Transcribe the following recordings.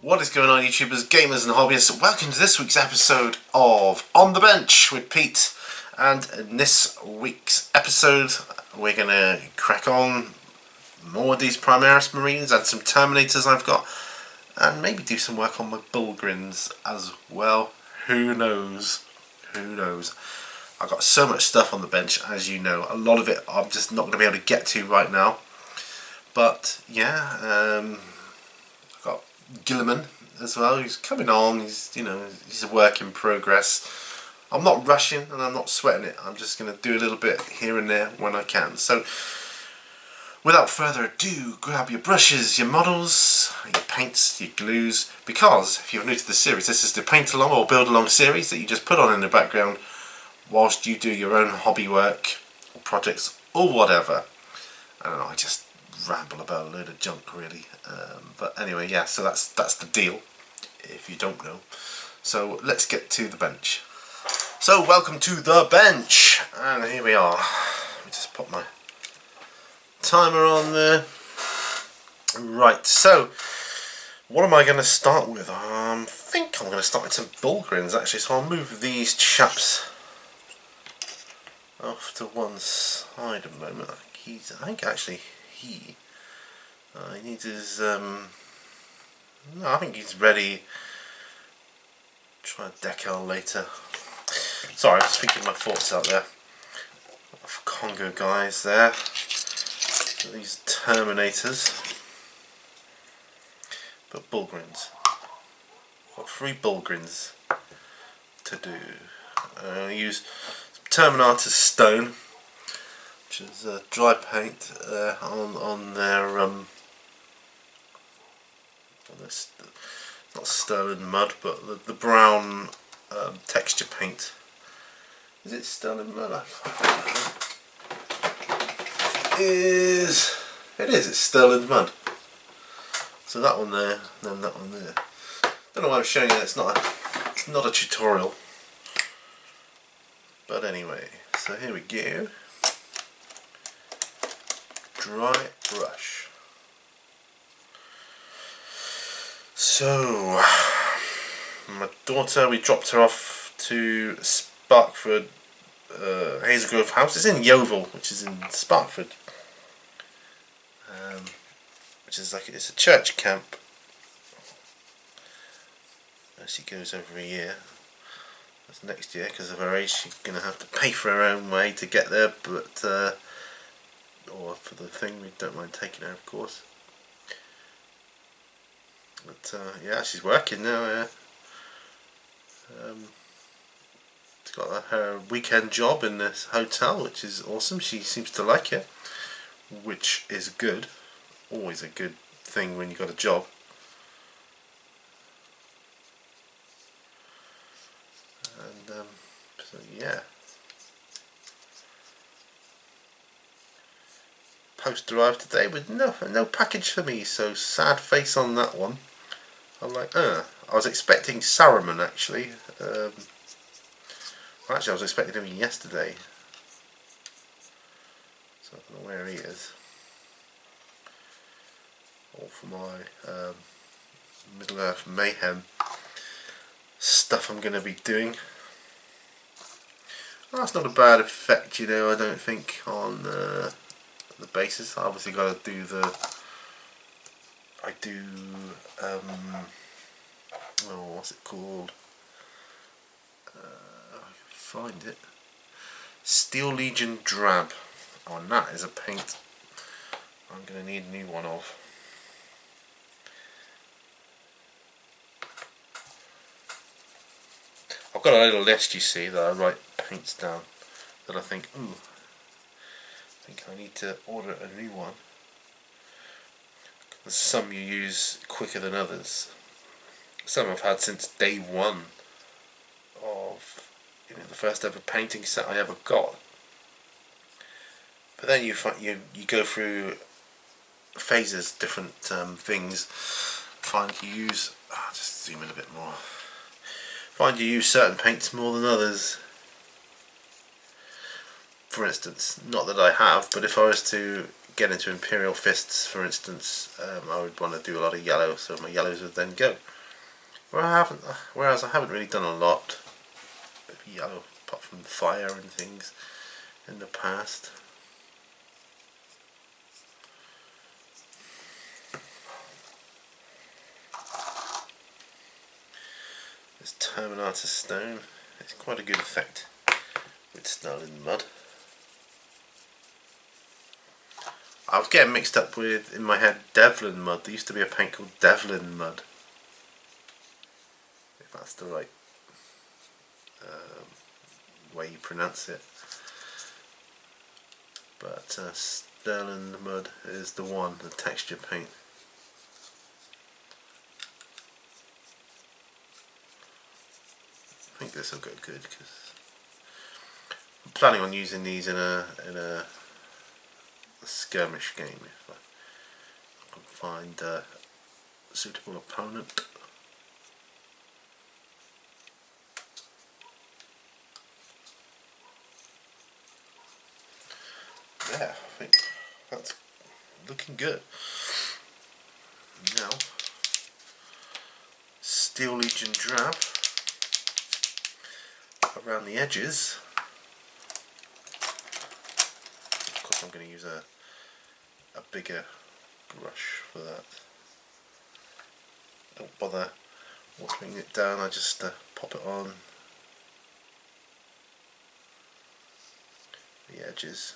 What is going on, YouTubers, gamers and hobbyists? Welcome to this week's episode of On the Bench with Pete. And in this week's episode we're going to crack on more of these Primaris Marines and some Terminators I've got, and maybe do some work on my Bullgryns as well. Who knows? Who knows? I've got so much stuff on the bench, as you know. A lot of it I'm just not going to be able to get to right now. But yeah, I've got Gilliman as well, who's coming on. He's a work in progress. I'm not rushing and I'm not sweating it. I'm just going to do a little bit here and there when I can. So without further ado, grab your brushes, your models, your paints, your glues, because if you're new to the series, this is the paint along or build along series that you just put on in the background whilst you do your own hobby work or projects or whatever. I don't know, I just ramble about a load of junk really, but anyway, yeah, so that's the deal if you don't know. So let's get to the bench. So welcome to the bench, and here we are. Let me just put my timer on there. Right, so what am I going to start with? I think I'm going to start with some Bullgryns actually, so I'll move these chaps off to one side a moment. I think actually he needs his no, I think he's ready. Try a decal later. Sorry, I'm just thinking my thoughts out there. Congo guys there. These Terminators. But Bullgryns. Got 3 Bullgryns to do. I'm going to use some Terminators stone, which is dry paint on their not sterling mud, but the brown texture paint. Is it sterling mud? It is. It's sterling mud. So that one there, then that one there. Don't know why I'm showing you that. It's not a tutorial. But anyway, so here we go. Dry brush. So my daughter, we dropped her off to Sparkford Hazelgrove House. It's in Yeovil, which is in Sparkford, which is it's a church camp. She goes every year. That's next year, because of her age she's going to have to pay for her own way to get there, but or for the thing, we don't mind taking her, of course. But yeah, she's working now. Yeah. She's got her weekend job in this hotel, which is awesome. She seems to like it, which is good. Always a good thing when you've got a job. And so yeah. Post arrived today with no package for me, so sad face on that one. I'm like, I was expecting Saruman actually. Actually, I was expecting him yesterday, so I don't know where he is. All for my Middle Earth Mayhem stuff I'm going to be doing. Well, that's not a bad effect, I don't think, on the bases. I obviously got to do what's it called? Find it. Steel Legion Drab. Oh, and that is a paint I'm going to need a new one of. I've got a little list, you see, that I write paints down that I think, I think I need to order a new one. There's some you use quicker than others. Some I've had since day one of the first ever painting set I ever got. But then you go through phases, different things. Find you use. Just zoom in a bit more. Find you use certain paints more than others. For instance, not that I have, but if I was to get into Imperial Fists, for instance, I would want to do a lot of yellow, so my yellows would then go. Whereas I haven't really done a lot of yellow, apart from fire and things in the past. This Terminator stone, it's quite a good effect with Stalin mud. I was getting mixed up with, in my head, Devlin mud. There used to be a paint called Devlin mud, if that's the right way you pronounce it. But Stalin mud is the one, the texture paint. I think this will go good because I'm planning on using these in a skirmish game if I can find a suitable opponent. Yeah, I think that's looking good. Now, Steel Legion drab around the edges. Of course, I'm going to use a bigger brush for that. Don't bother watering it down, I just pop it on the edges.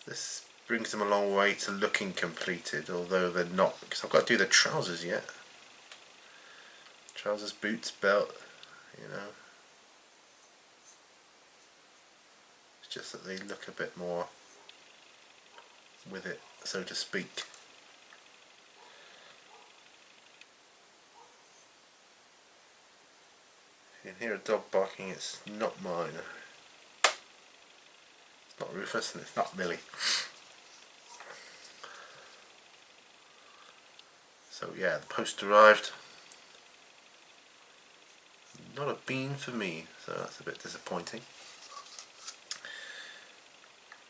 This brings them a long way to looking completed, although they're not, because I've got to do the trousers yet. Trousers, boots, belt, you know. It's just that they look a bit more with it, so to speak. If you can hear a dog barking, it's not mine. It's not Rufus and it's not Millie. So yeah, the post arrived. Not a bean for me, so that's a bit disappointing.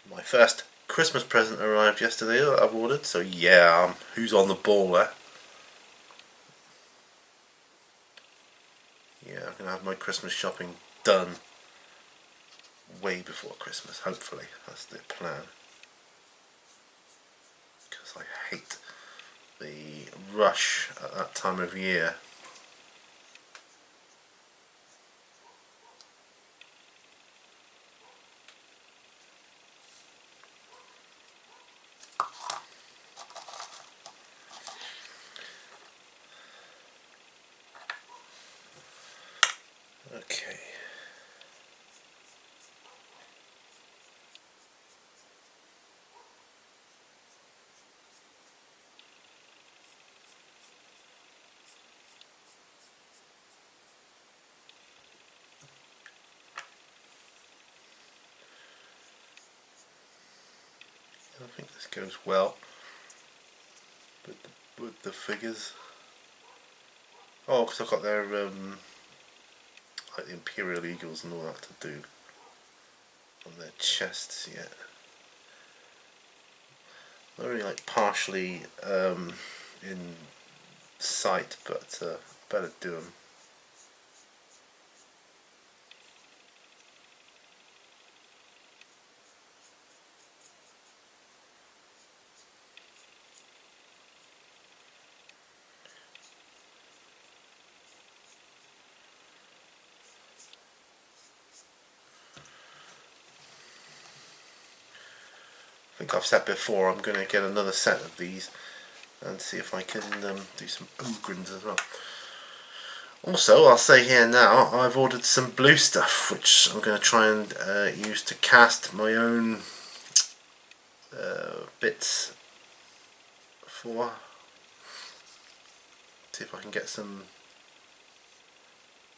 My first Christmas present arrived yesterday that I've ordered, so yeah, who's on the ball there? Yeah, I'm going to have my Christmas shopping done way before Christmas, hopefully. That's the plan. Because I hate the rush at that time of year. Okay. I think this goes well with the figures. Oh, because I've got their like the Imperial Eagles and all that to do on their chests yet. They're only like partially in sight, but better do them. I think I've said before I'm going to get another set of these and see if I can do some Bullgryns as well. Also, I'll say here now, I've ordered some blue stuff which I'm going to try and use to cast my own bits for. See if I can get some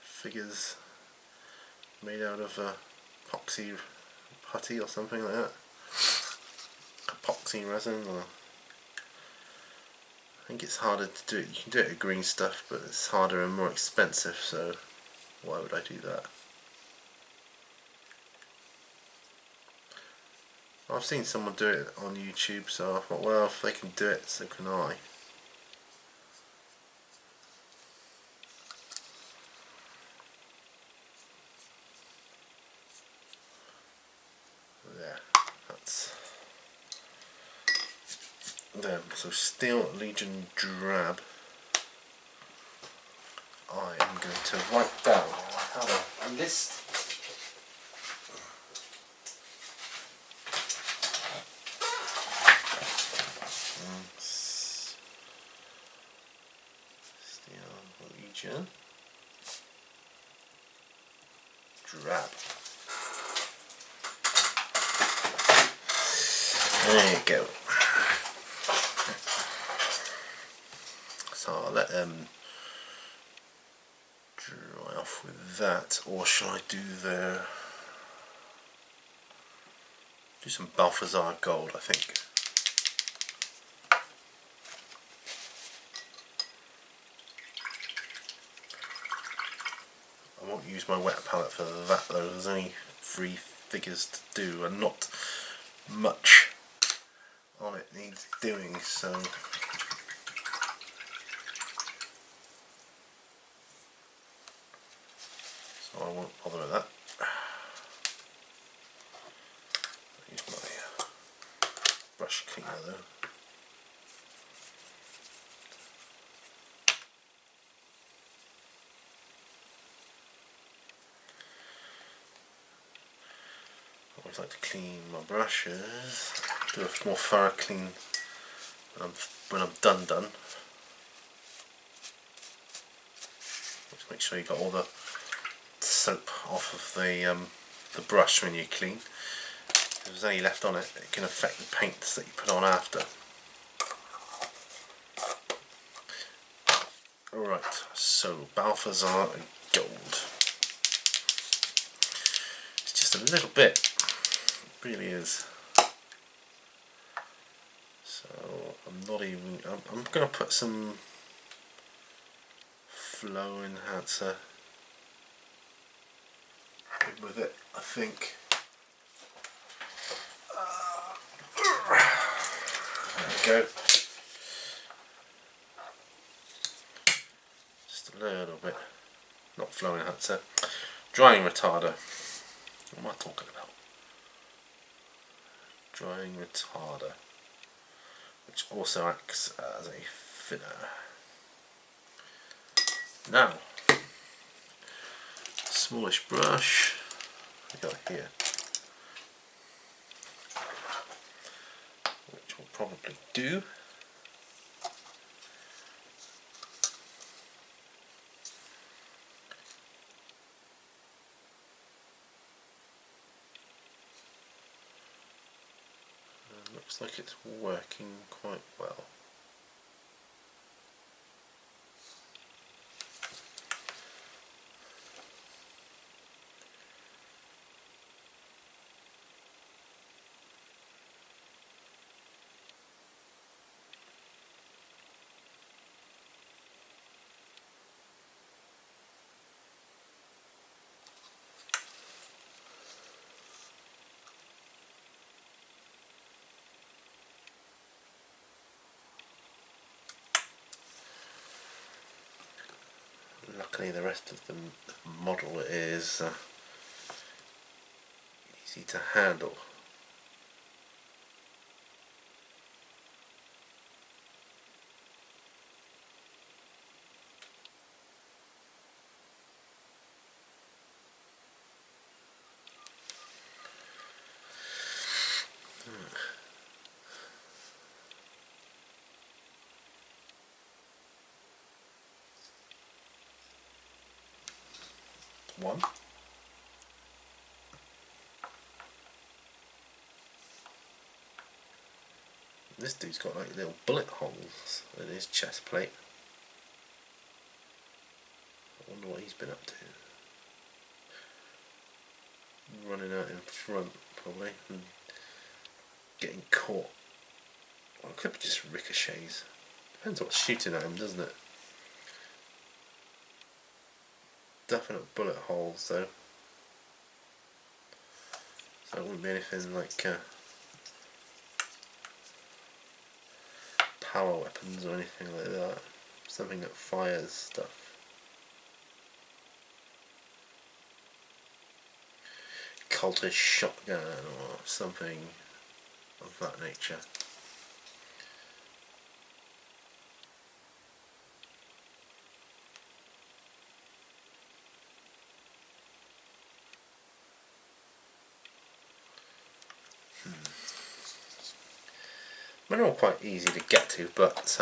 figures made out of epoxy putty or something like that. Epoxy resin, or I think it's harder to do it. You can do it with green stuff, but it's harder and more expensive, so why would I do that? I've seen someone do it on YouTube, so I thought, well, if they can do it, so can I. Then, so Steel Legion Drab. I am going to write down. I have a list. Steel Legion Drab. There you go. So I'll let them dry off with that, or shall I do some Balthazar gold, I think. I won't use my wet palette for that though, there's only 3 figures to do and not much on it needs doing, so I won't bother with that. Use my brush cleaner though. I always like to clean my brushes, do a more thorough clean when I'm done. Just make sure you got all the soap off of the brush when you clean. If there's any left on it, it can affect the paints that you put on after. Alright, so Balthazar Gold. It's just a little bit, it really is. So I'm not even, I'm going to put some flow enhancer with it, I think. There we go. Just a little bit. Not flow enhancer. Drying retarder. What am I talking about? Drying retarder, which also acts as a thinner. Now, smallish brush. We got here, which will probably do. Looks like it's working quite well. Luckily the rest of the model is easy to handle. One. This dude's got like little bullet holes in his chest plate. I wonder what he's been up to. Running out in front probably and getting caught. Well, it could be just ricochets. Depends what's shooting at him, doesn't it? Definite bullet holes though. So it wouldn't be anything like power weapons or anything like that. Something that fires stuff. Cultist shotgun or something of that nature. They're all quite easy to get to, but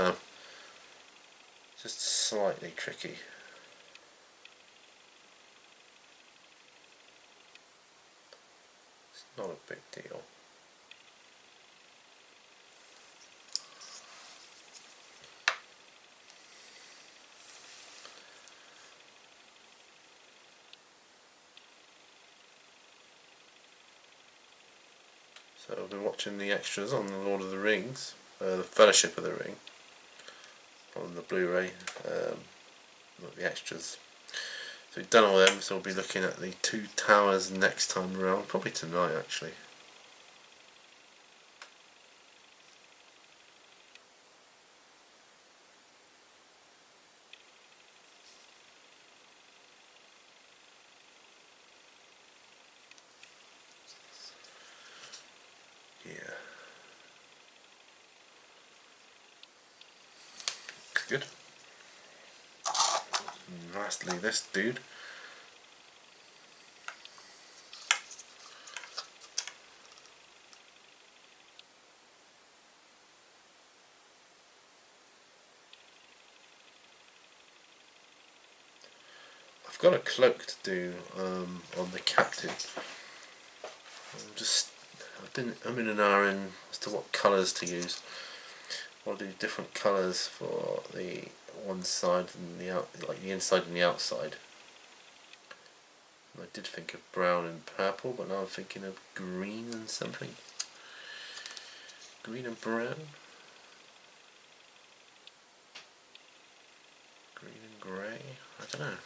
just slightly tricky. It's not a big deal. So I've been watching the extras on the Lord of the Rings, the Fellowship of the Ring, on the Blu-ray, the extras. So we've done all them, so we'll be looking at the Two Towers next time around, probably tonight actually. Yeah. Looks good. And lastly, this dude. I've got a cloak to do on the captain. I'm in an hour in as to what colours to use. I'll do different colours for the one side and like the inside and the outside. I did think of brown and purple, but now I'm thinking of green and something. Green and brown. Green and grey. I don't know.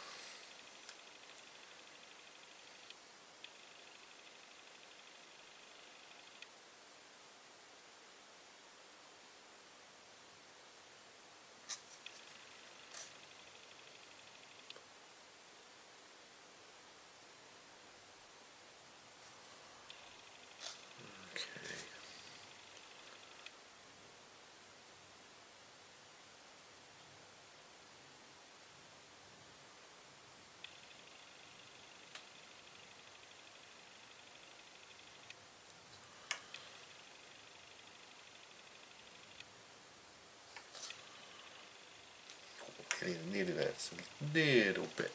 Nearly there, it's a little bit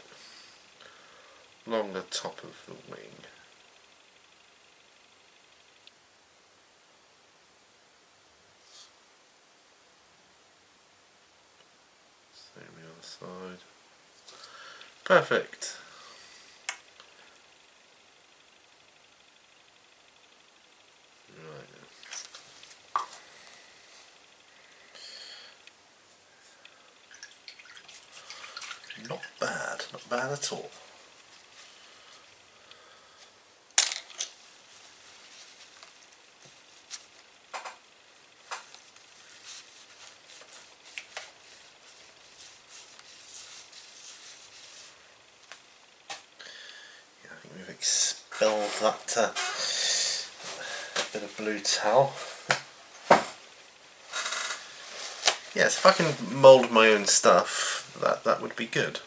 along the top of the wing. Same on the other side. Perfect. Right. Not bad at all. Yeah, I think we've expelled that bit of blue towel. Yes, if I can mould my own stuff, that would be good.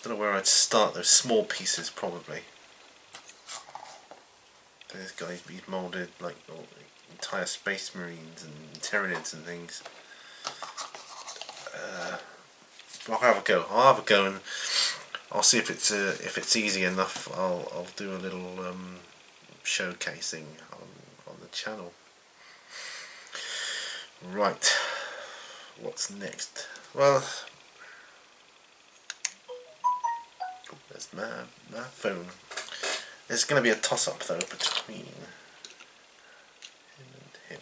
Don't know where I'd start. Those small pieces, probably. This guy's moulded like entire Space Marines and Terminators and things. I'll have a go. And I'll see if it's easy enough. I'll do a little showcasing on the channel. Right. What's next? Well, there's my phone. There's going to be a toss-up though between him and him.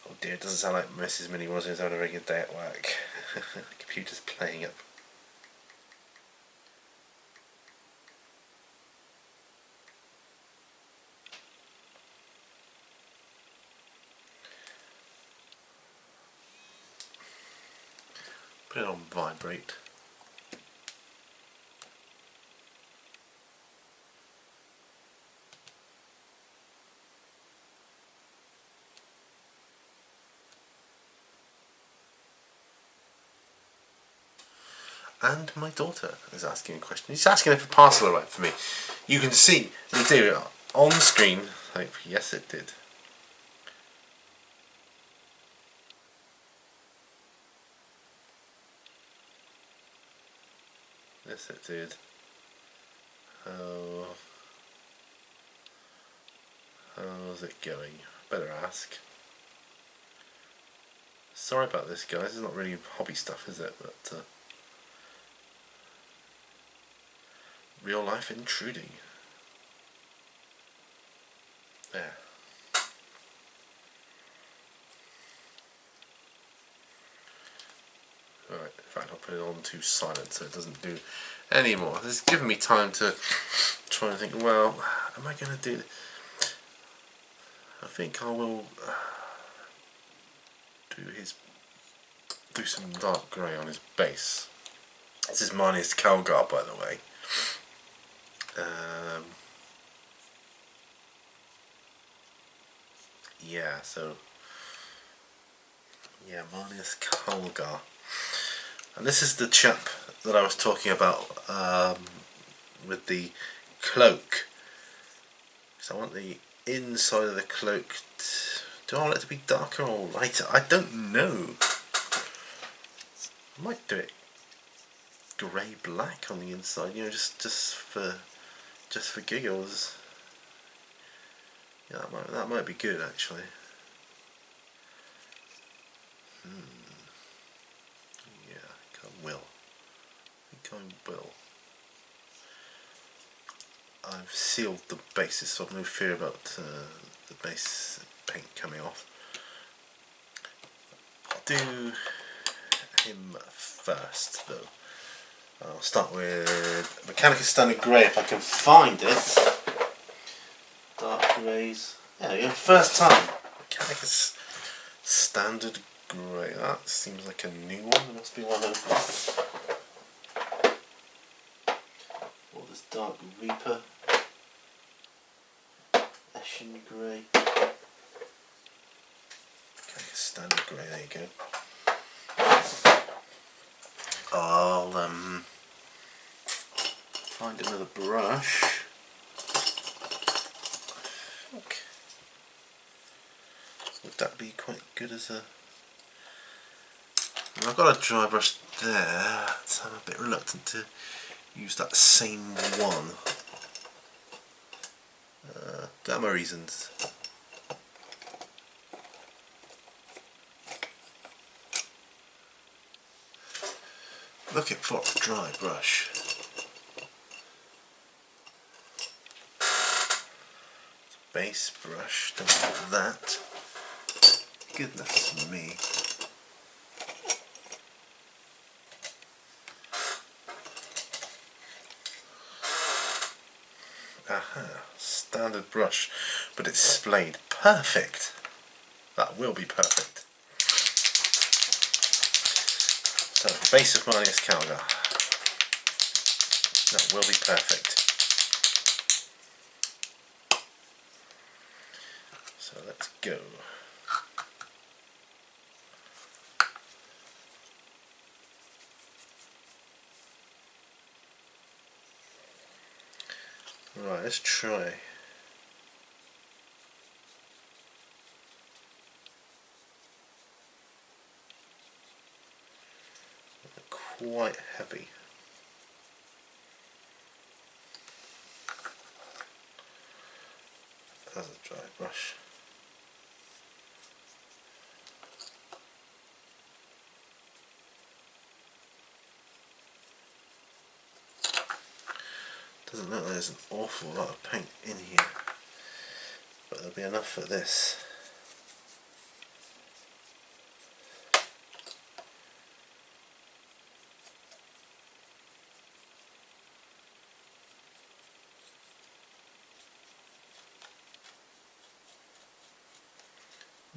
Oh dear, it doesn't sound like Mrs. Minnie was having a very good day at work. The computer's playing up. Put it on vibrate. And my daughter is asking a question. She's asking if a parcel arrived for me. You can see the do on screen. Yes, it did. Yes, it did. How's it going? Better ask. Sorry about this, guys. It's not really hobby stuff, is it? But real life intruding. There. Alright, in fact I'll put it on to silent so it doesn't do anymore. This is giving me time to try and think, well, am I going to do... I think I will do some dark grey on his base. This is Marnie's Calgar, by the way. Yeah, so... Yeah, Marnie's Calgar. And this is the chap that I was talking about with the cloak. So I want the inside of the cloak. Do I want it to be darker or lighter? I don't know. I might do it grey black on the inside, you know, just for giggles. Yeah, that might be good actually. Yeah, I think I will. I've sealed the bases, so I've no fear about the base paint coming off. I'll do him first though. I'll start with Mechanicus Standard Grey if I can find it. Dark Greys. There we go, first time. Mechanicus Standard Grey. That seems like a new one. There must be one of... Or this Dark Reaper. Ashen Grey. Mechanicus Standard Grey, there you go. I'll find another brush. I think, would that be quite good as a... And I've got a dry brush there, so I'm a bit reluctant to use that same one. Gamma reasons. Looking for a dry brush. Base brush, don't want that. Goodness me. Aha, standard brush, but it's splayed. Perfect. That will be perfect. So, the base of Marnie's Calgar. That will be perfect. So let's go. Right, let's try. Quite heavy. As a dry brush. Doesn't look like there's an awful lot of paint in here, but there'll be enough for this.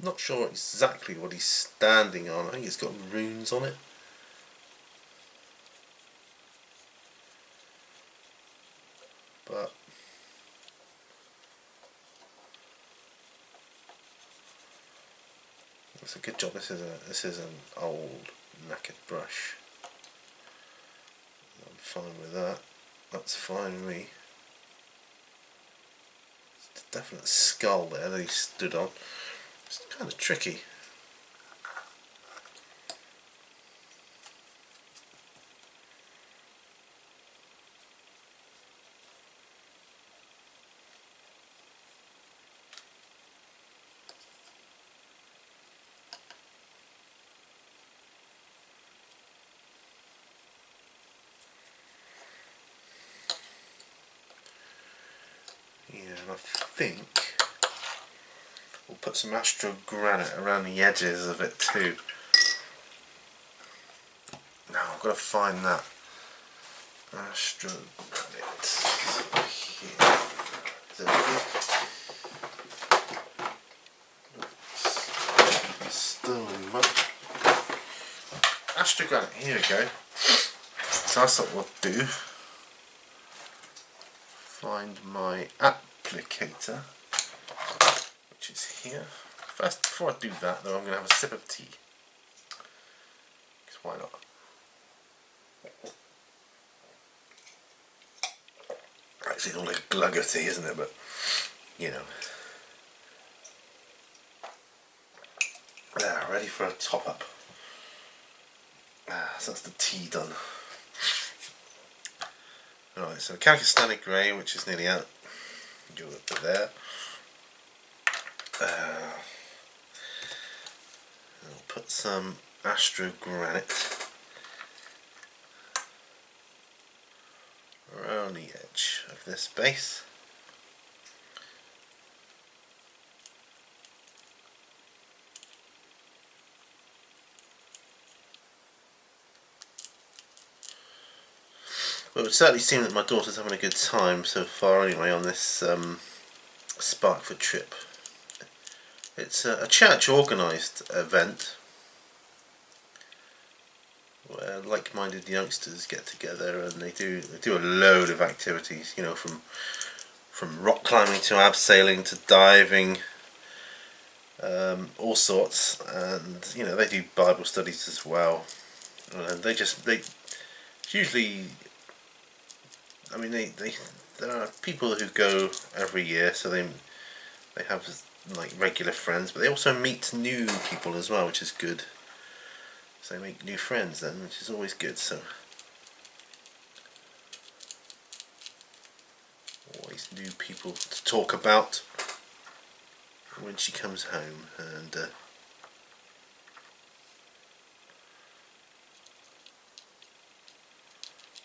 Not sure exactly what he's standing on. I think it's got runes on it. But it's a good job. This is an old knackered brush. fine with that. That's fine with me. It's a definite skull there that he stood on. It's kind of tricky. Yeah, and I think we'll put some astro granite around the edges of it too. Now I've got to find that astro granite here. There we go. Stone mud. Astro granite, here we go. So that's what we'll do. Find my applicator, which is here. First, before I do that though, I'm going to have a sip of tea. Because why not? Actually, it's all like a glug of tea, isn't it? But, you know. There, ready for a top up. So that's the tea done. Alright, so mechanical standard grey, which is nearly out. Go up to there. I'll put some astro granite around the edge of this base. Well, it would certainly seem that my daughter's having a good time so far anyway on this Sparkford trip. It's a church organised event where like-minded youngsters get together and they do a load of activities, you know, from rock climbing to abseiling to diving, all sorts, and you know they do Bible studies as well, and they usually, I mean there are people who go every year, so they have like regular friends, but they also meet new people as well, which is good. So they make new friends then, which is always good. So always new people to talk about when she comes home, and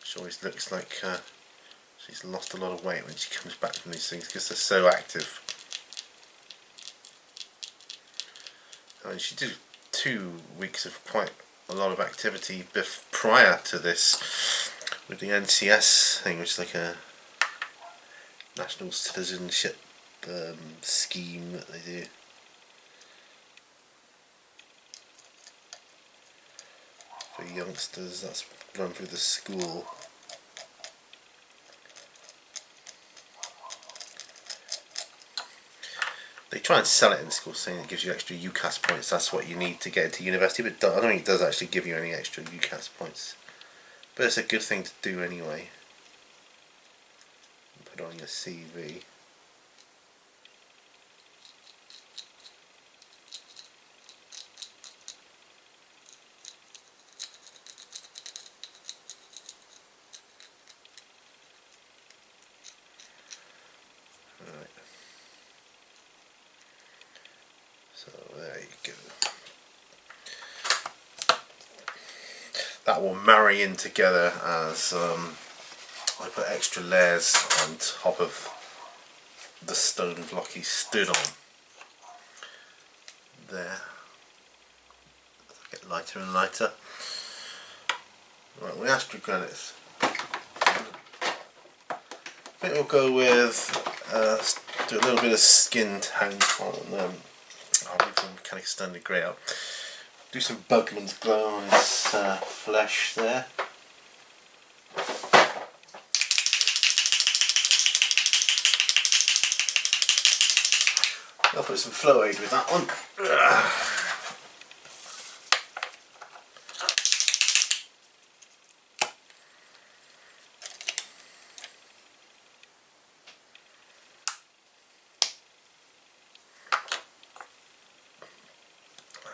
she always looks like she's lost a lot of weight when she comes back from these things because they're so active. I mean, she did 2 weeks of quite a lot of activity prior to this with the NCS thing, which is like a national citizenship scheme that they do. For youngsters, that's run through the school. They try and sell it in school, saying it gives you extra UCAS points. That's what you need to get into university, but I don't think it does actually give you any extra UCAS points. But it's a good thing to do anyway. Put it on your CV. So there you go. That will marry in together as I put extra layers on top of the stone block he stood on. There. Get lighter and lighter. Right, we astro granites. I think we'll go with do a little bit of skin tone on them. I'll leave the mechanical standard grey out. Do some Bullgryns glow on his flesh there. I'll put some flow aid with that one.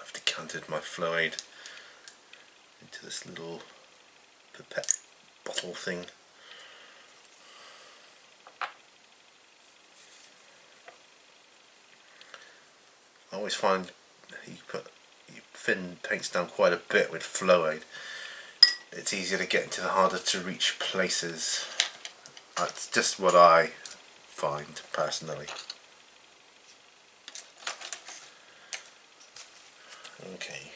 I've decanted my flow aid into this little pipette bottle thing. I always find you thin paints down quite a bit with flow aid. It's easier to get into the harder to reach places. That's just what I find personally. Okay.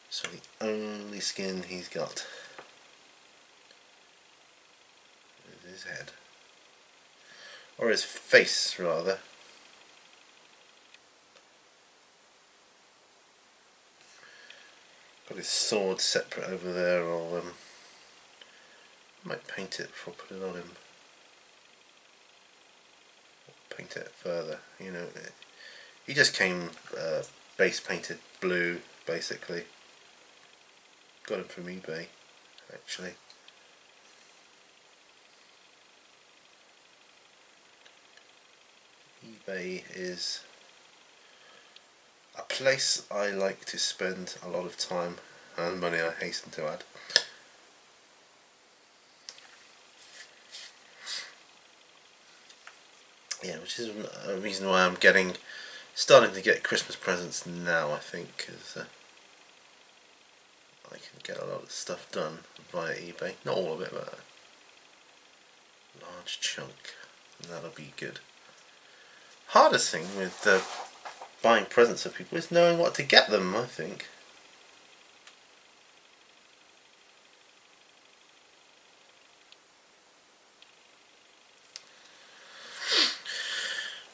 So the only skin he's got is his head. Or his face, rather. Got his sword separate over there. I might paint it before I put it on him. Paint it further, you know. He just came base painted blue, basically. Got him from eBay, actually. eBay is a place I like to spend a lot of time and money, I hasten to add. Yeah, which is a reason why I'm starting to get Christmas presents now, I think, because I can get a lot of stuff done via eBay. Not all of it, but a large chunk, and that'll be good. Hardest thing with buying presents for people is knowing what to get them, I think.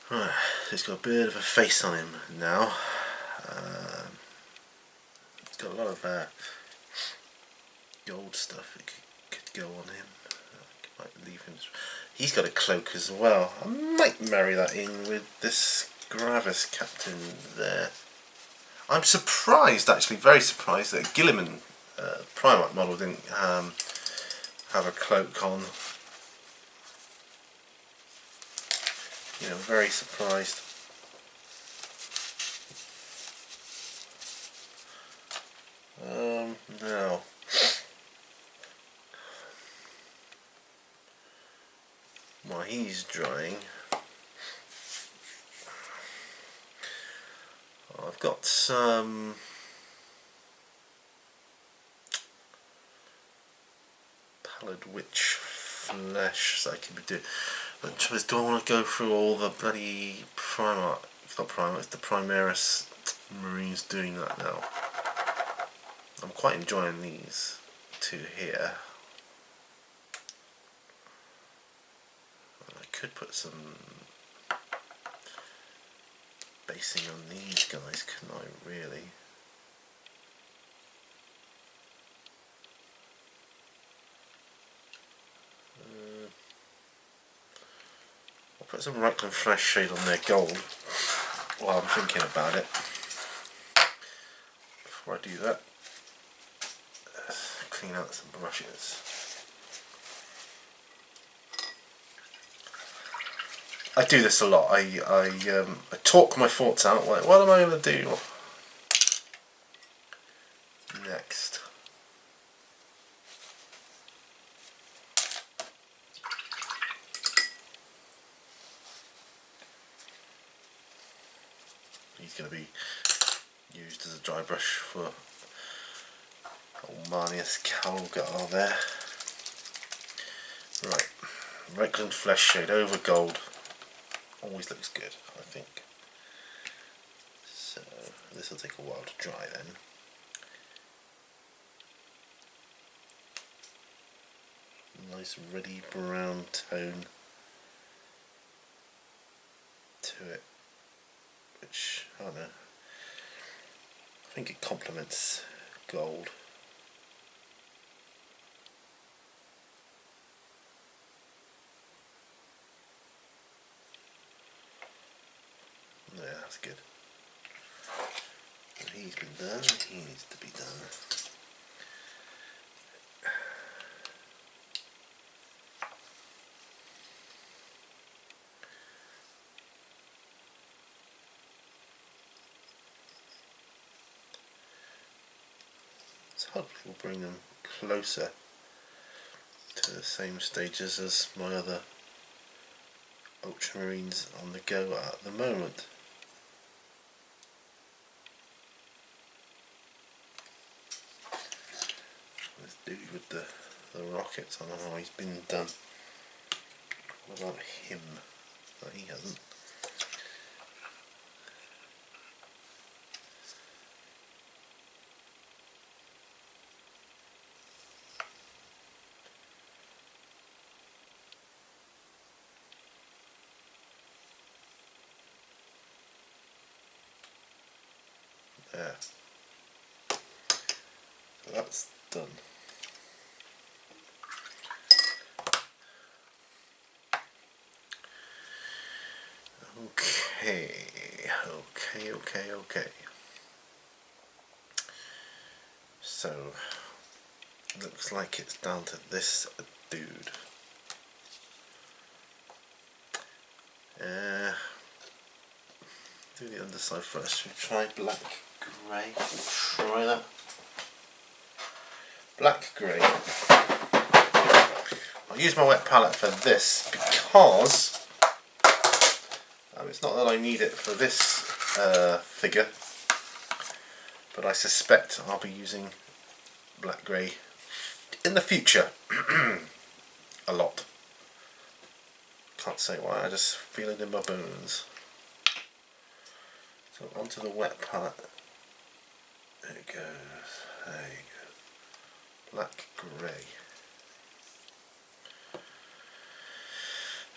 Right, he's got a bit of a face on him now. He's got a lot of gold stuff that could go on him. I might leave him. He's got a cloak as well. I might marry that in with this Gravis Captain there. I'm surprised, actually, very surprised that Gilliman Primarch model didn't have a cloak on. You know, very surprised. Now, while he's drying, I've got some pallid witch flesh that I can be doing. But the trouble is, do I want to go through all the bloody Primarch? It's not Primarch, it's the Primaris Marines doing that now. I'm quite enjoying these two here. I could put some basing on these guys, couldn't I, really? I'll put some Reikland Flash Shade on their gold while I'm thinking about it. Before I do that, clean out some brushes. I do this a lot. I talk my thoughts out. Like, what am I going to do next? He's going to be used as a dry brush for old Marnius Calgar there. Right, Reikland Flesh Shade over gold. Always looks good, I think. So this will take a while to dry then. Nice ruddy brown tone to it, which, I don't know, I think it complements gold. Yeah, that's good. And he's been done, he needs to be done. hopefully will bring them closer to the same stages as my other ultramarines on the go at the moment. This dude with the rockets, I don't know how he's been done. What about him? No, he hasn't. There. So that's done. Okay. So, looks like it's down to this dude. Do the underside first. Should we try black grey? Try that. Black grey. I'll use my wet palette for this because it's not that I need it for this figure, but I suspect I'll be using black grey in the future a lot. Can't say why, I just feel it in my bones. So onto the wet palette. There it goes. There you go. Black grey.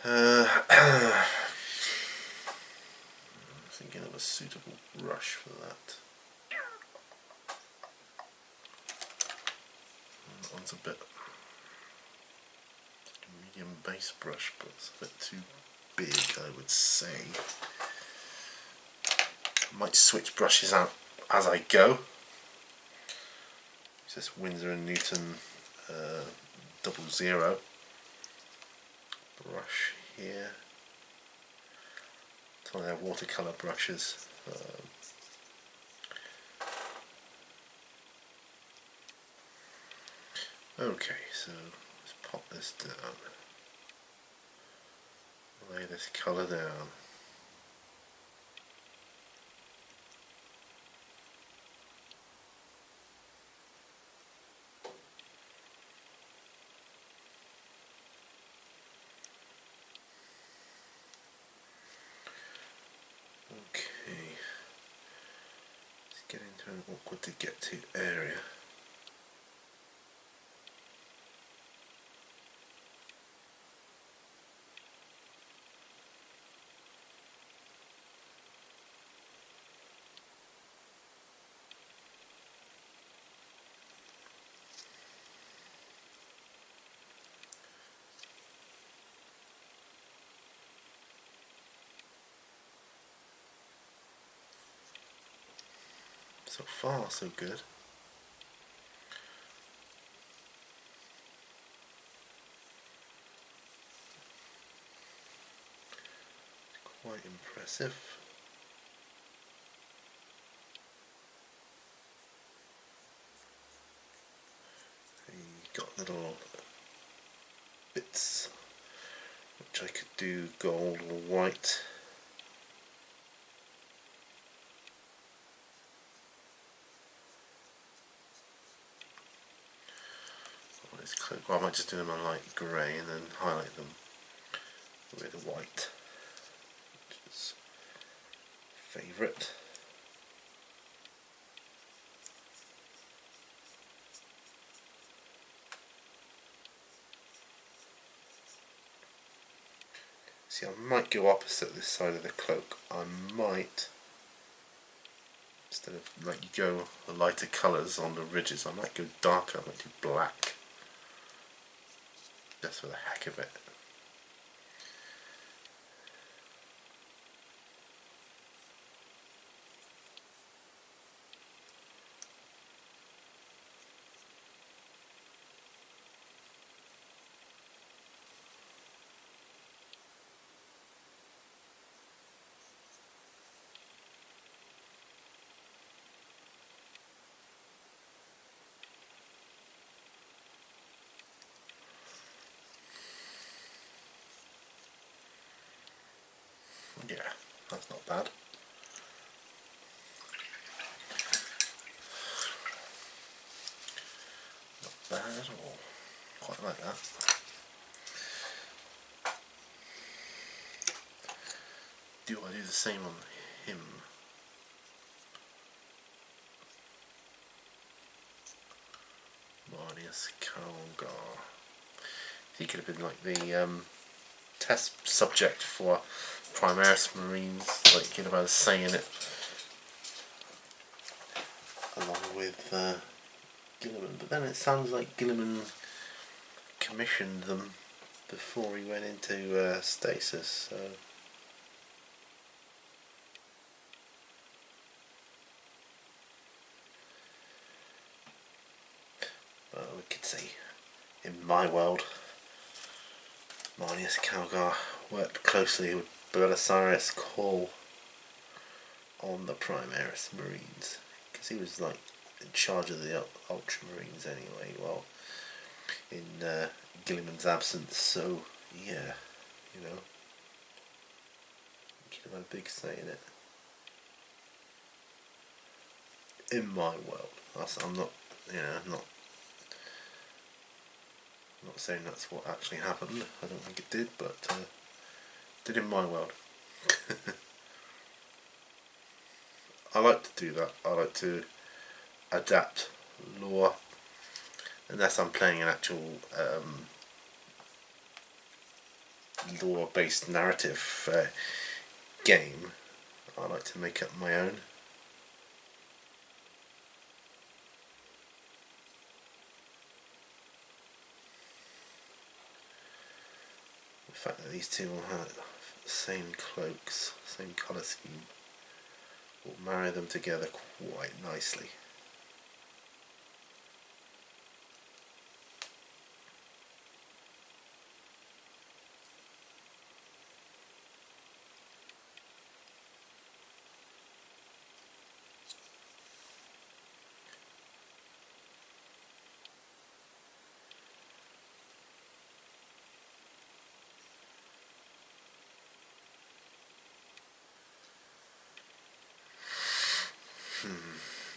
I'm thinking of a suitable brush for that. That one's a bit medium base brush, but it's a bit too big, I would say. I might switch brushes out as I go. It's this Winsor & Newton 00 brush here. It's one of their watercolour brushes. Okay, so let's pop this down. Lay this colour down. Okay, let's get into an awkward to get to area. So far, so good. Quite impressive. You got little bits which I could do gold or white. Well, I might just do them on light grey and then highlight them with white, which is favourite. See, I might go opposite this side of the cloak. I might, instead of like you go the lighter colours on the ridges, I might go darker, I might do black. Just for the heck of it. Yeah, that's not bad. Not bad at all. Quite like that. Do I do the same on him? Marius Congo. He could have been like the test subject for Primaris Marines, like you know, I was saying it, along with Gilliman. But then it sounds like Gilliman commissioned them before he went into stasis. So. Well, we could say, in my world, Marnius Calgar worked closely with Belisarius Call on the Primaris Marines, because he was like in charge of the Ultramarines anyway, well, in Gilliman's absence, so yeah, you know, he could have had a big say in it. In my world, I'm not, you know, I'm not saying that's what actually happened. I don't think it did, but did in my world. I like to do that. I like to adapt lore, unless I'm playing an actual lore-based narrative game. I like to make up my own. The fact that these two will have the same cloaks, same colour scheme, will marry them together quite nicely.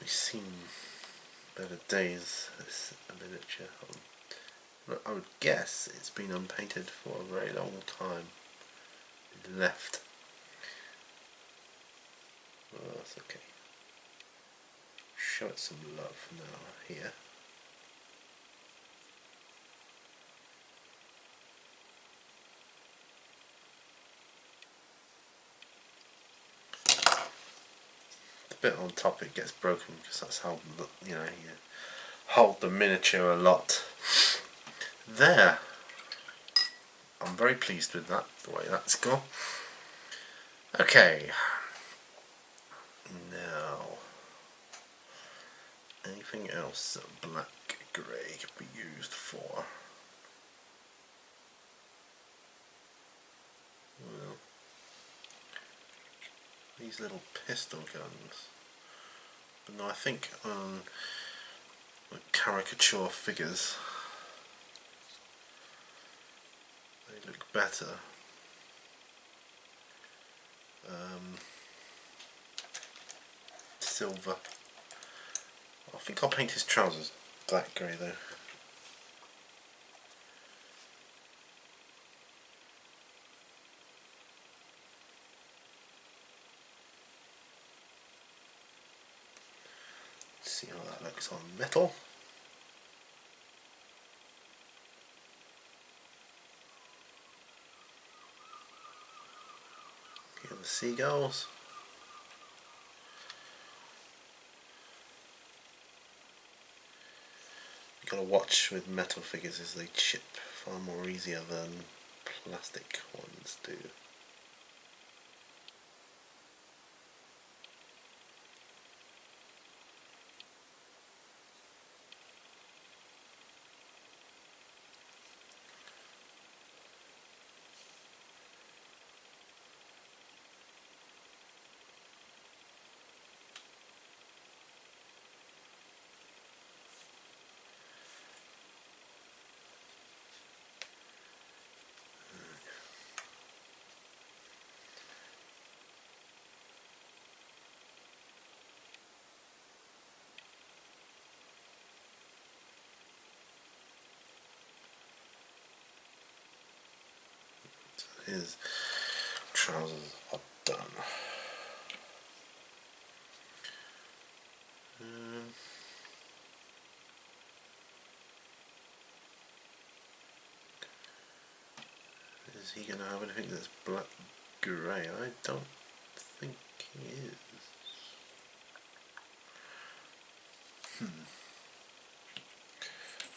We've seen better days, this miniature. I would guess it's been unpainted for a very long time. It left. Well, that's okay. Show it some love now here. Bit on top it gets broken because that's how, you know, you hold the miniature a lot. There, I'm very pleased with that, the way that's gone. Okay, now anything else that black grey could be used for? Well, these little pistol guns. But no, I think the caricature figures, they look better. Silver. I think I'll paint his trousers black grey though. See how that looks on metal. Here are the seagulls. You've got to watch with metal figures as they chip far more easier than plastic ones do. his trousers are done. Is he going to have anything that's black grey? I don't think he is.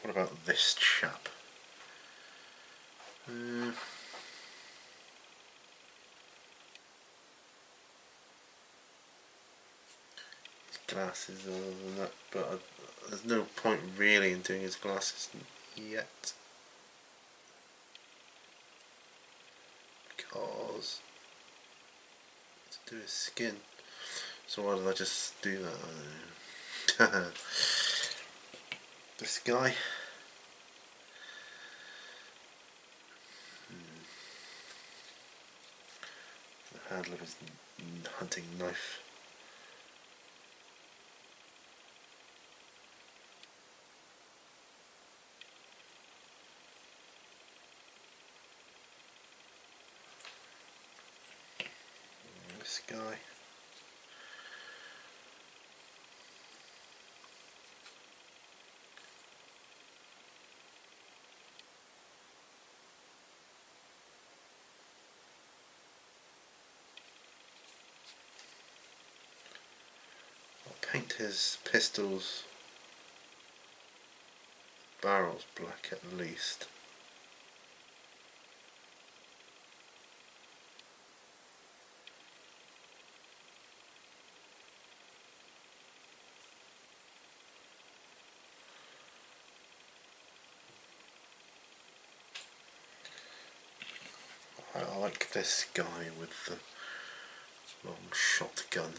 What about this chap? His glasses other than that, but there's no point really in doing his glasses yet. Because to do his skin. So why did I just do that? I don't know. This guy. The handle of his hunting knife. This guy. Paint his pistols barrels black at least. I like this guy with the long shotgun.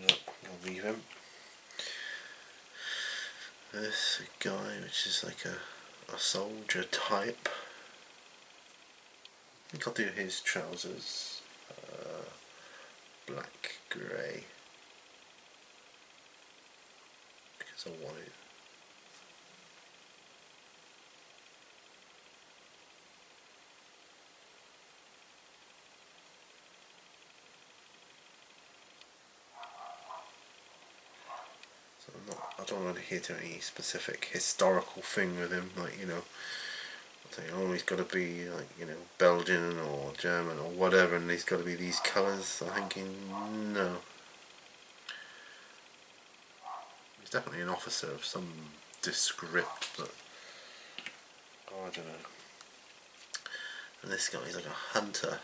No, I'll leave him. This guy, which is like a soldier type. I think I'll do his trousers black grey because I want it. I don't want to hit any specific historical thing with him, like, you know, I think, oh, he's got to be, like, you know, Belgian or German or whatever, and he's got to be these colours. I'm thinking, no. He's definitely an officer of some descript, but oh, I don't know. And this guy, he's like a hunter.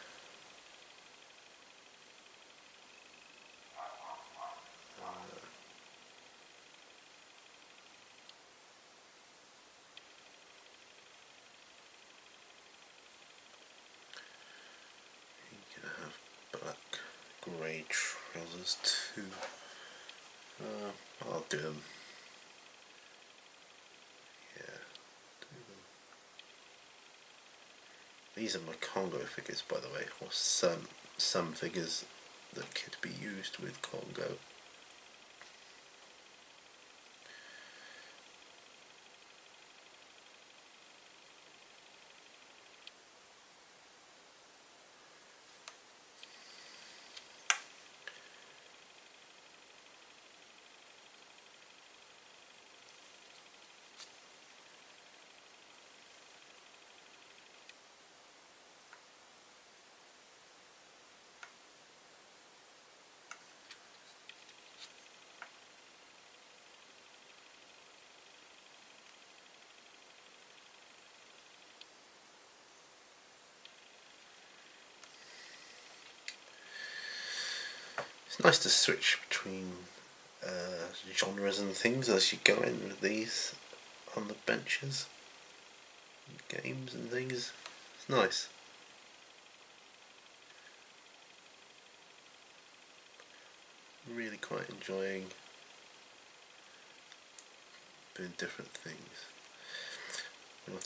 Grey trousers too. I'll do them. Yeah, do them. These are my Congo figures, by the way, or some figures that could be used with Congo. It's nice to switch between genres and things as you go in with these on the benches, and games and things. It's nice. Really quite enjoying doing different things. I've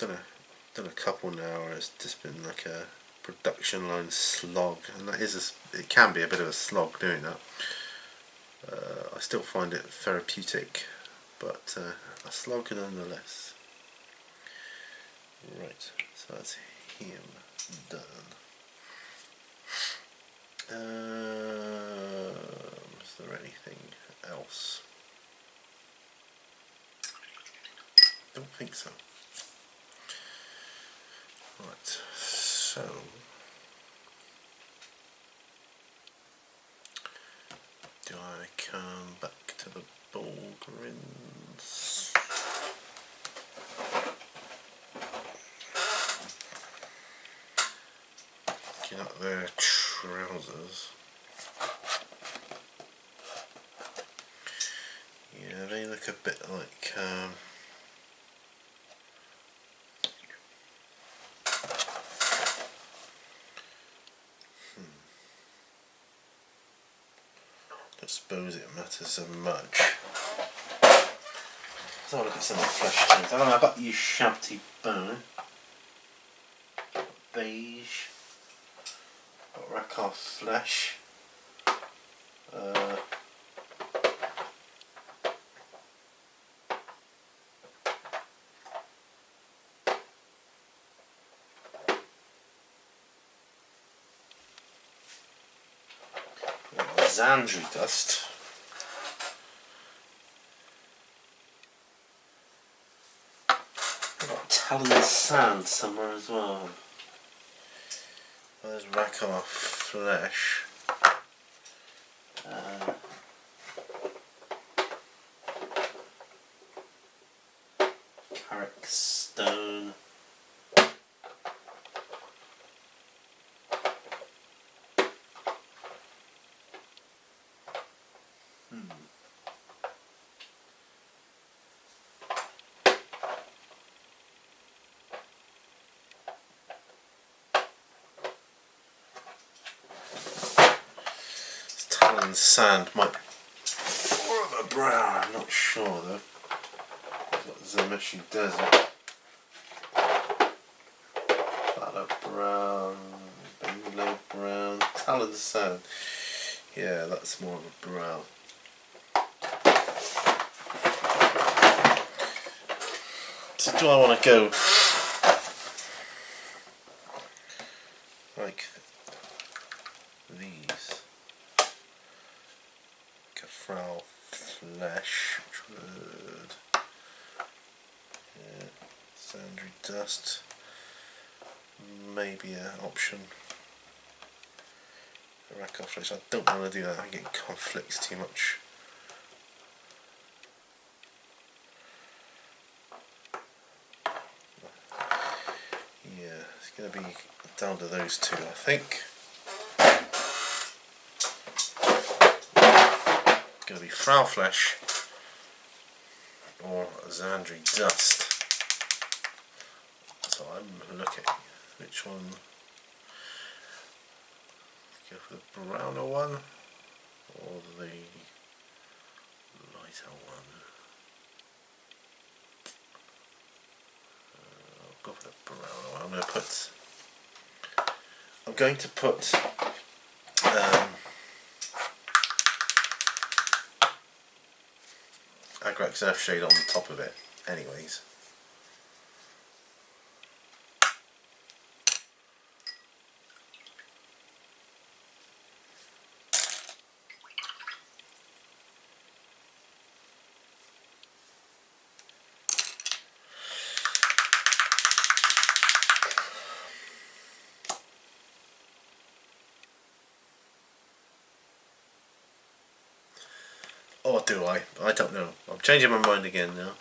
done a couple now where it's just been like a production line slog, and that is it can be a bit of a slog doing that. I still find it therapeutic, but a slog nonetheless. Right, so that's him done. Is there anything else? Don't think so. Right, so do I come back to the Bullgryns? Looking at their trousers. Yeah, they look a bit like I suppose it matters so much. Let's have a look at some of the flesh tones. I don't know about you shabty bone. Beige. Got rack off flesh. Xandry dust. I've got Talon sand somewhere as well. There's rack off flesh. Carrick stone. Talon sand might be more of a brown, I'm not sure though. It's got Zameshy desert. Fallow brown, Benlow brown, Talon sand. Yeah, that's more of a brown. So do I want to go like these? Caffrel flesh, which would, yeah, Xandry dust, maybe an option. Rack off flesh, I don't want to do that, I get conflicts too much. Yeah, it's going to be down to those two, I think. It's going to be Frau flesh or Xandry dust. So I'm looking which one. Go for the browner one or the lighter one. I'll go for the browner one. I'm going to put Agrax Earthshade on the top of it anyways. Or do I? I don't know. I'm changing my mind again now.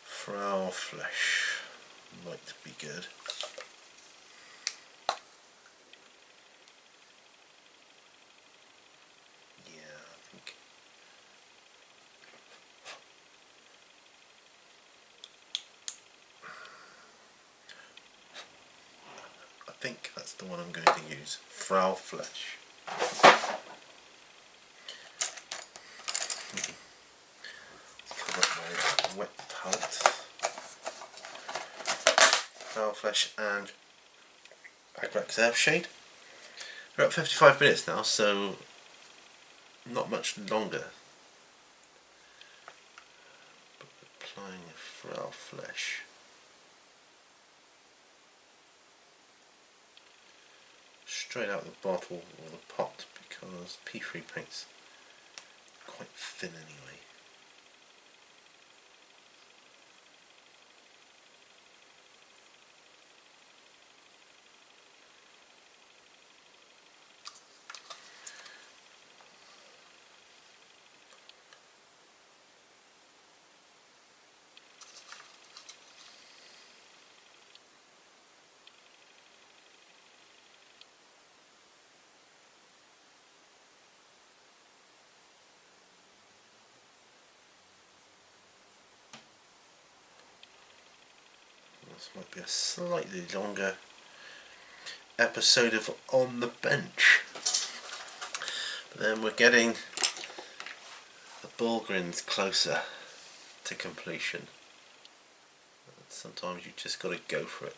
Frau flesh might be good. I think that's the one I'm going to use. Frau flesh. Halt. Foul Flesh and Agrax Earthshade. We're at 55 minutes now, so not much longer. But applying a Foul Flesh. Straight out the bottle or the pot, because P3 paint's quite thin anyway. This might be a slightly longer episode of On the Bench. But then we're getting the Bullgryns closer to completion. Sometimes you just got to go for it.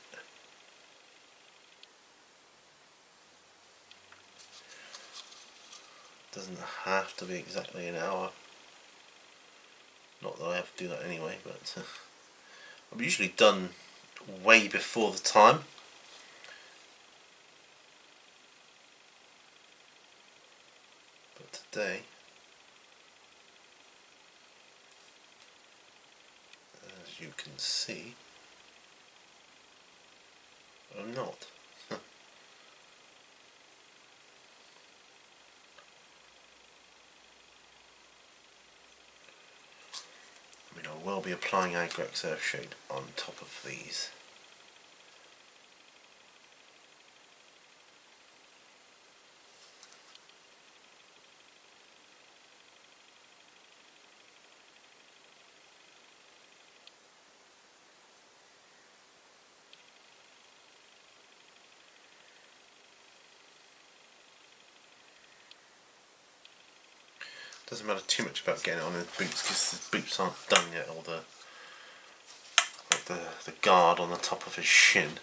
Doesn't have to be exactly an hour. Not that I have to do that anyway, but I'm usually done way before the time. But today, as you can see, I'm not. I will be applying Agrax Earthshade on top of these. Doesn't matter too much about getting it on his boots because his boots aren't done yet, or the guard on the top of his shin.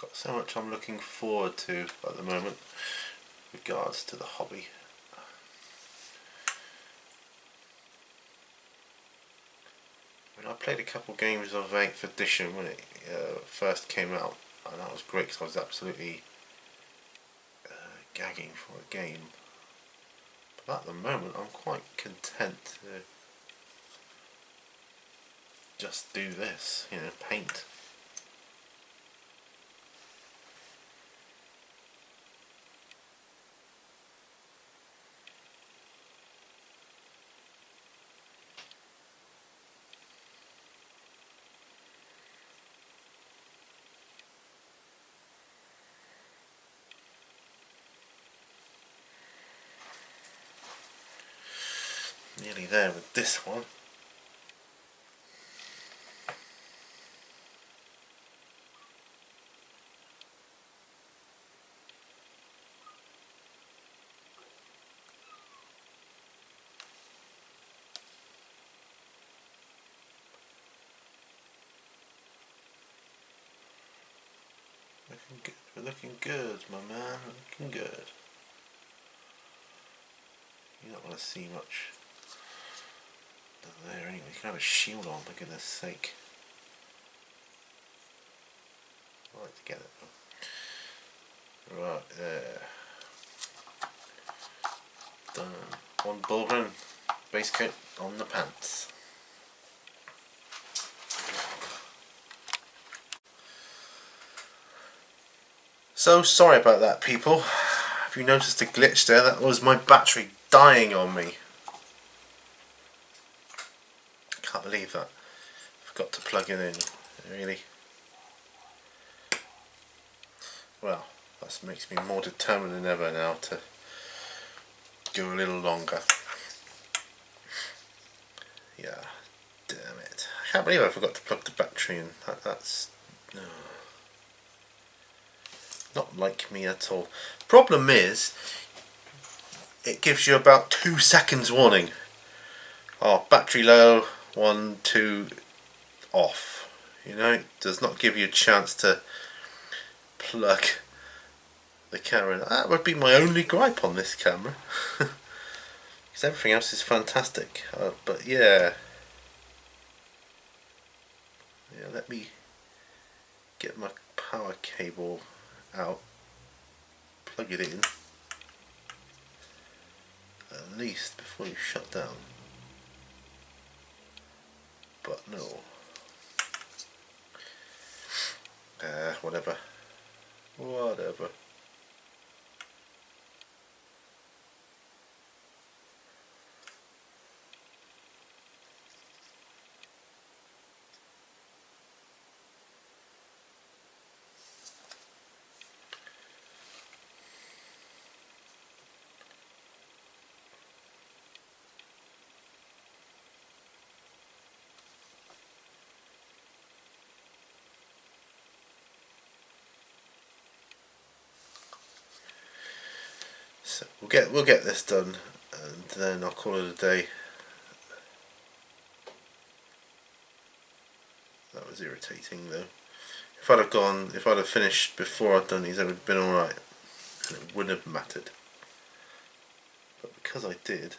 Got so much I'm looking forward to at the moment with regards to the hobby. I mean, I played a couple games of 8th edition when it first came out, and that was great because I was absolutely gagging for a game. But at the moment I'm quite content to just do this, you know, paint. Nearly there with this one. Looking good. We're looking good, my man. Looking good. You're not going to see much there anyway. You can have a shield on, for goodness sake. I like to get it though. Right there. Done. One Bullgryn base coat on the pants. So sorry about that, people. If you noticed a glitch there, that was my battery dying on me. Can't believe that. Forgot to plug it in, really. Well, that makes me more determined than ever now to go a little longer. Yeah, damn it. I can't believe I forgot to plug the battery in. That's no, not like me at all. Problem is, it gives you about 2 seconds warning. Oh, battery low, 1, 2, off. You know, it does not give you a chance to plug the camera in. That would be my only gripe on this camera. Because everything else is fantastic. But yeah. Yeah, let me get my power cable out, plug it in, at least before you shut down. But no. Whatever. Whatever. So we'll get this done, and then I'll call it a day. That was irritating though. If I'd have finished before I'd done these, it would have been alright, and it wouldn't have mattered. But because I did,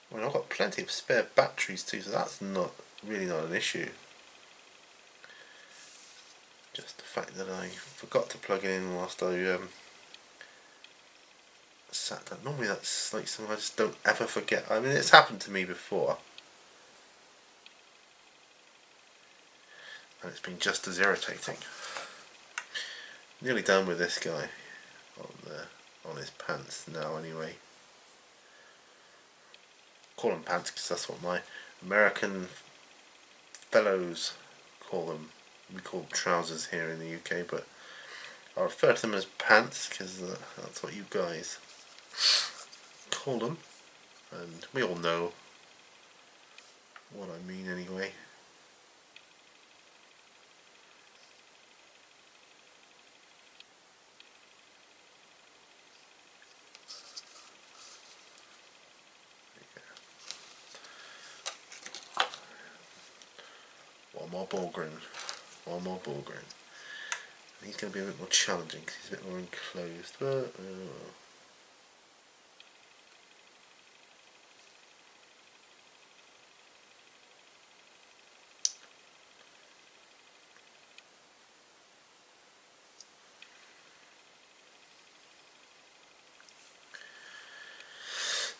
I mean, I've got plenty of spare batteries too, so that's really not an issue. Just the fact that I forgot to plug it in whilst I sat down. Normally that's like something I just don't ever forget. I mean, it's happened to me before, and it's been just as irritating. Nearly done with this guy on his pants now anyway. Call them pants because that's what my American fellows call them. We call them trousers here in the UK, but I refer to them as pants because that's what you guys call them, and we all know what I mean anyway. One more Bullgryn. He's going to be a bit more challenging because he's a bit more enclosed, but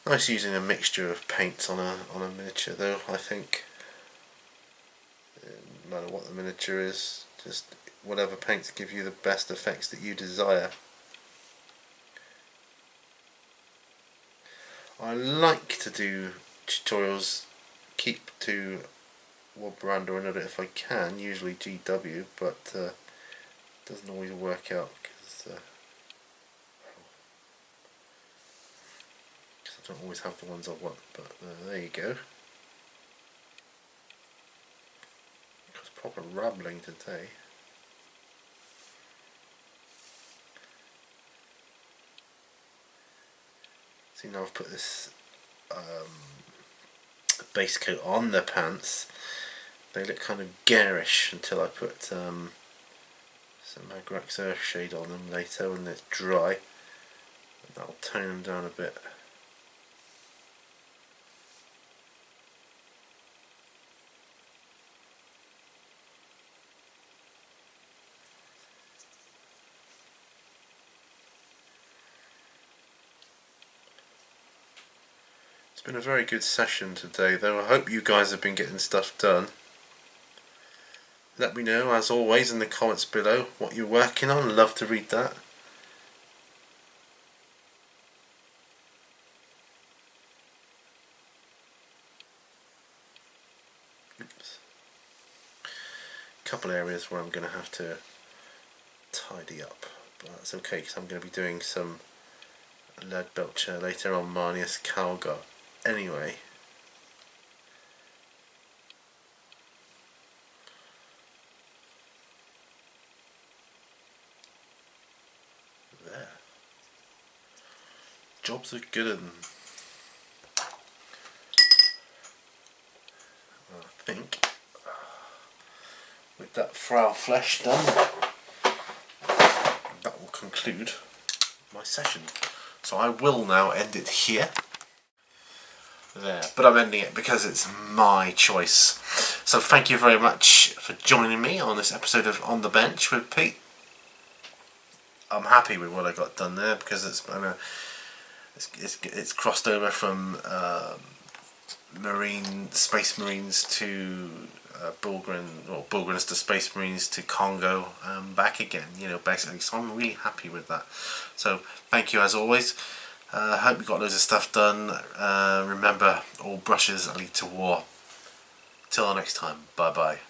nice using a mixture of paints on a miniature though, I think. No matter what the miniature is, just whatever paints give you the best effects that you desire. I like to do tutorials, keep to one brand or another if I can, usually GW, but it doesn't always work out because I don't always have the ones I want, but there you go. Proper rambling today. See, now I've put this base coat on the pants. They look kind of garish until I put some Magrax Earthshade on them later when it's dry. And that'll tone them down a bit. been a very good session today, though. I hope you guys have been getting stuff done. Let me know, as always, in the comments below what you're working on. Love to read that. Oops. A couple areas where I'm going to have to tidy up, but that's okay because I'm going to be doing some lead belcher later on Marnius Congo anyway. There. Jobs are good and I think with that frail flesh done, that will conclude my session. So I will now end it here. There, but I'm ending it because it's my choice. So thank you very much for joining me on this episode of On the Bench with Pete. I'm happy with what I got done there because it's crossed over from Space Marines to Bullgryns to Space Marines to Congo, back again, basically. So I'm really happy with that. So thank you as always. Hope you got loads of stuff done. Remember, all brushes lead to war. Till next time, bye bye.